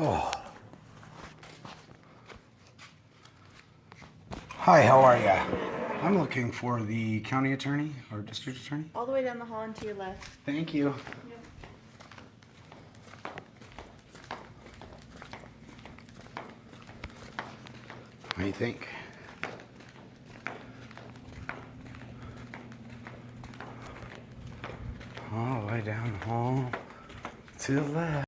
Oh. Hi, how are ya? I'm looking for the county attorney or district attorney. All the way down the hall and to your left. Thank you. Yep. What do you think? All the way down the hall to the left.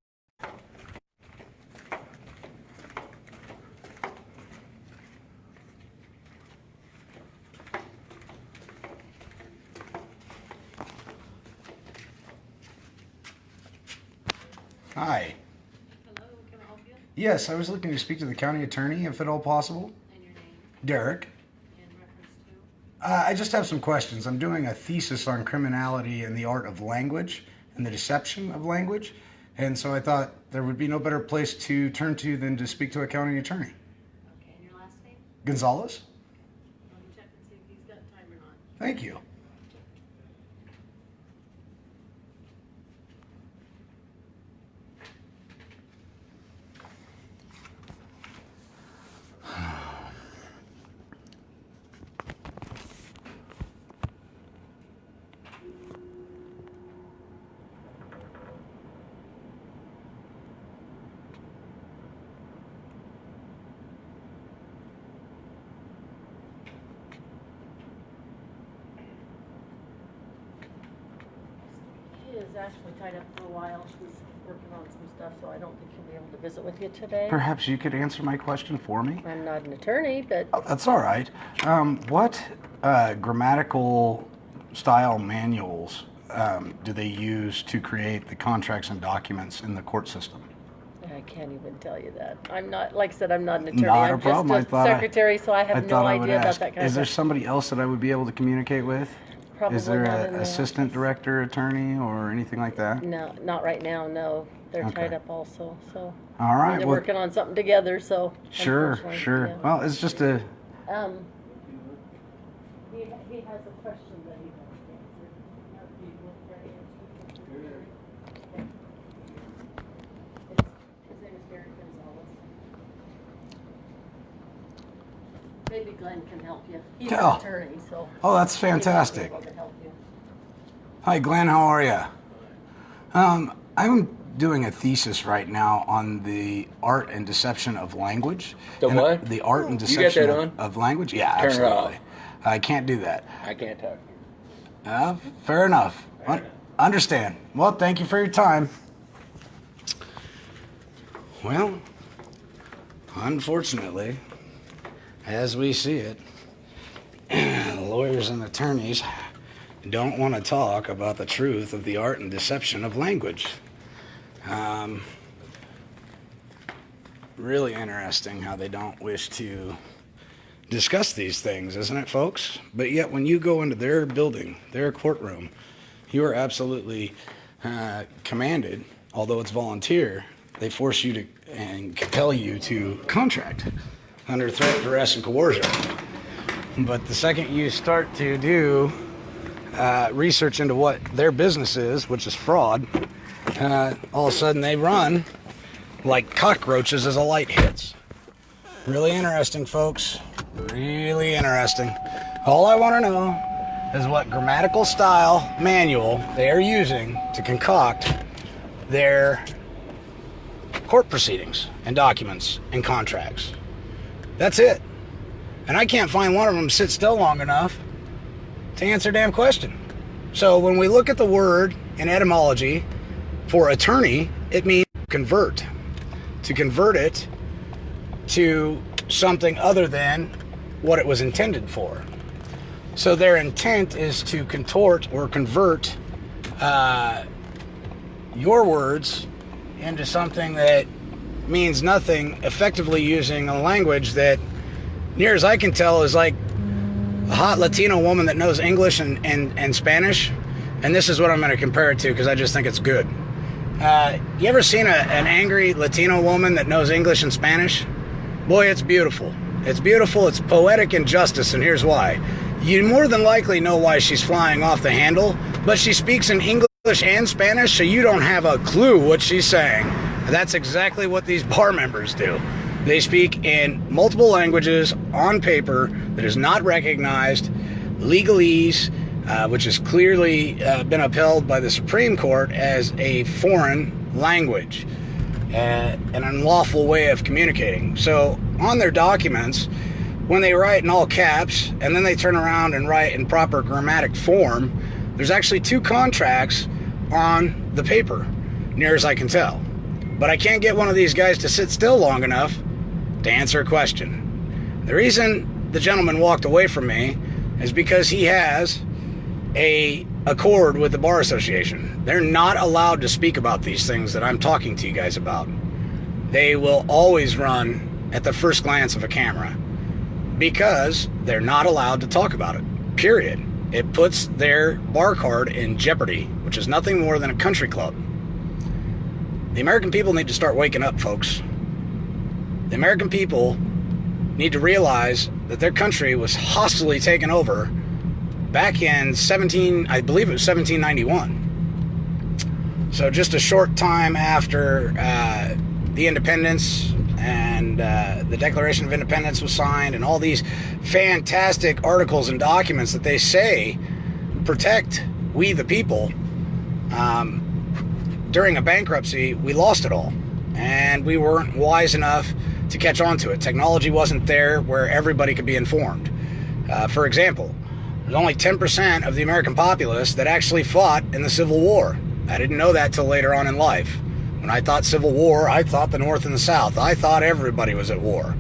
Hi. Hello, can I help you? Yes, I was looking to speak to the county attorney, if at all possible. And your name? Derrick. In reference to? I just have some questions. I'm doing a thesis on criminality and the art of language and the deception of language. And so I thought there would be no better place to turn to than to speak to a county attorney. Okay, and your last name? Gonzalez? Let me check and see if he's got time or not. Thank you. He is actually tied up for a while. She's working on some stuff, so I don't think he'll be able to visit with you today. Perhaps you could answer my question for me? I'm not an attorney, but Oh, that's all right. What grammatical style manuals do they use to create the contracts and documents in the court system? I can't even tell you that. I'm not, like I said, I'm not an attorney. Not a I'm problem. just a secretary, so I have no idea about that kind Is of there stuff. somebody else that I would be able to communicate with? Probably Is there not in an the assistant office. director, attorney, or anything like that? No, not right now, no. They're Okay. tied up also, so. All right. They're Well, working on something together, so. sure, unfortunately, sure. yeah. Well, it's just a. He has a question that he wants to answer. Do you want to answer? His name is Derrick Gonzalez. Maybe Glenn can help you. He's Oh. an attorney, so. Oh, that's he might be fantastic. able to help you. Hi, Glenn. How are you? I'm doing a thesis right now on the art and deception of language. The And what? The art and You got deception that of, on? of language. Yeah, Turn it absolutely. off. I can't do that. I can't talk. Fair enough. Understand. Well, thank you for your time. Well, unfortunately, as we see it, lawyers and attorneys don't want to talk about the truth of the art and deception of language. Really interesting how they don't wish to discuss these things, isn't it, folks? But yet when you go into their building, their courtroom, you are absolutely commanded, although it's volunteer, they force you to and compel you to contract under threat, duress, and coercion. But the second you start to do research into what their business is, which is fraud, all of a sudden they run like cockroaches as a light hits. Really interesting, folks. Really interesting. All I want to know is what grammatical style manual they are using to concoct their court proceedings and documents and contracts. That's it. And I can't find one of them to sit still long enough to answer a damn question. So when we look at the word in etymology for attorney, it means convert. To convert it to something other than what it was intended for. So their intent is to contort or convert your words into something that means nothing, effectively using a language that, near as I can tell, is like a hot Latino woman that knows English and Spanish. And this is what I'm going to compare it to because I just think it's good. You ever seen an angry Latino woman that knows English and Spanish? Boy, it's beautiful. It's beautiful, it's poetic in justice, and here's why. You more than likely know why she's flying off the handle, but she speaks in English and Spanish, so you don't have a clue what she's saying. That's exactly what these bar members do. They speak in multiple languages on paper that is not recognized, legalese, which has clearly been upheld by the Supreme Court as a foreign language, an unlawful way of communicating. So on their documents, when they write in all caps and then they turn around and write in proper grammatic form, there's actually 2 contracts on the paper, near as I can tell. But I can't get one of these guys to sit still long enough to answer a question. The reason the gentleman walked away from me is because he has a accord with the Bar Association. They're not allowed to speak about these things that I'm talking to you guys about. They will always run at the first glance of a camera because they're not allowed to talk about it, period. It puts their bar card in jeopardy, which is nothing more than a country club. The American people need to start waking up, folks. The American people need to realize that their country was hostilely taken over back in I believe it was 1791. So just a short time after the independence and the Declaration of Independence was signed, and all these fantastic articles and documents that they say protect we the people, during a bankruptcy, we lost it all. And we weren't wise enough to catch on to it. Technology wasn't there where everybody could be informed. For example, there's only 10% of the American populace that actually fought in the Civil War. I didn't know that till later on in life. When I thought Civil War, I thought the North and the South. I thought everybody was at war.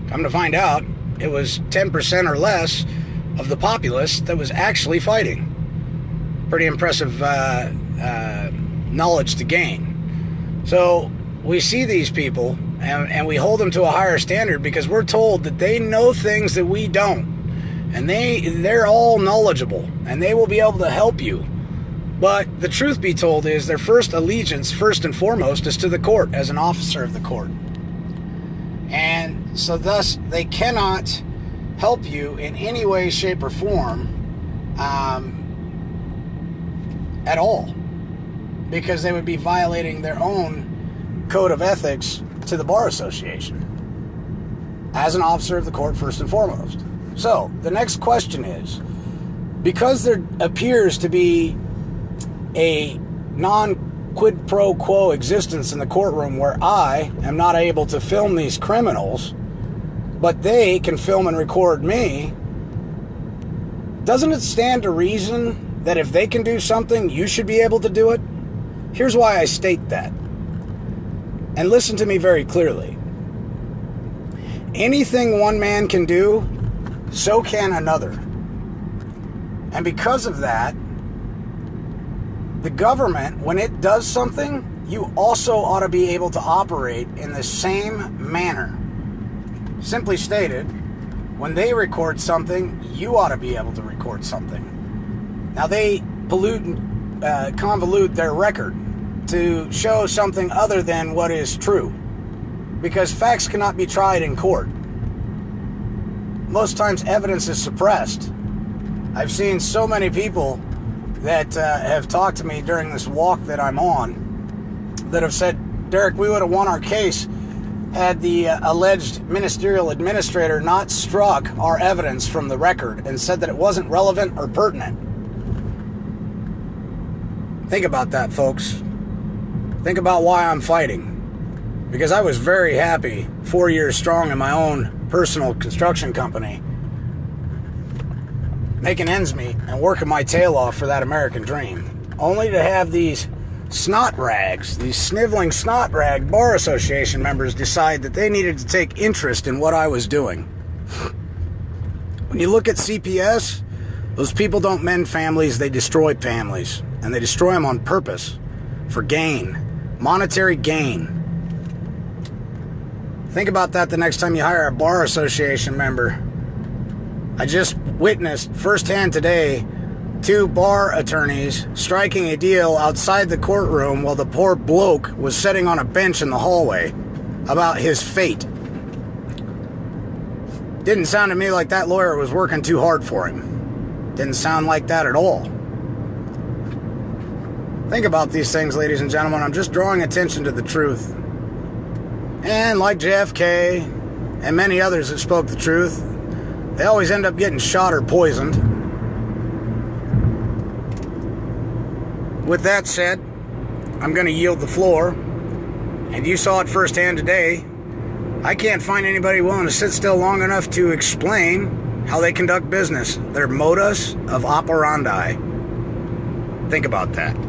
Come to find out, it was 10% or less of the populace that was actually fighting. Pretty impressive knowledge to gain. So we see these people and we hold them to a higher standard because we're told that they know things that we don't. And they're all knowledgeable and they will be able to help you. But the truth be told is their first allegiance, first and foremost, is to the court as an officer of the court. And so thus they cannot help you in any way, shape, or form at all, because they would be violating their own code of ethics to the Bar Association as an officer of the court first and foremost. So the next question is, because there appears to be a non-quid pro quo existence in the courtroom where I am not able to film these criminals, but they can film and record me, doesn't it stand to reason that if they can do something, you should be able to do it? Here's why I state that. And listen to me very clearly. Anything one man can do, so can another. And because of that, the government, when it does something, you also ought to be able to operate in the same manner. Simply stated, when they record something, you ought to be able to record something. Now they pollute and convolute their record to show something other than what is true, because facts cannot be tried in court. Most times evidence is suppressed. I've seen so many people that have talked to me during this walk that I'm on that have said, Derrick, we would have won our case had the alleged ministerial administrator not struck our evidence from the record and said that it wasn't relevant or pertinent. Think about that, folks. Think about why I'm fighting. Because I was very happy 4 years strong in my own personal construction company, making ends meet and working my tail off for that American dream, only to have these snot rags, these sniveling snot rag Bar Association members decide that they needed to take interest in what I was doing. When you look at CPS, those people don't mend families, they destroy families. And they destroy them on purpose, for gain, monetary gain. Think about that the next time you hire a Bar Association member. I just witnessed firsthand today 2 bar attorneys striking a deal outside the courtroom while the poor bloke was sitting on a bench in the hallway about his fate. Didn't sound to me like that lawyer was working too hard for him. Didn't sound like that at all. Think about these things, ladies and gentlemen. I'm just drawing attention to the truth. And like JFK and many others that spoke the truth, they always end up getting shot or poisoned. With that said, I'm going to yield the floor. And you saw it firsthand today. I can't find anybody willing to sit still long enough to explain how they conduct business, their modus of operandi. Think about that.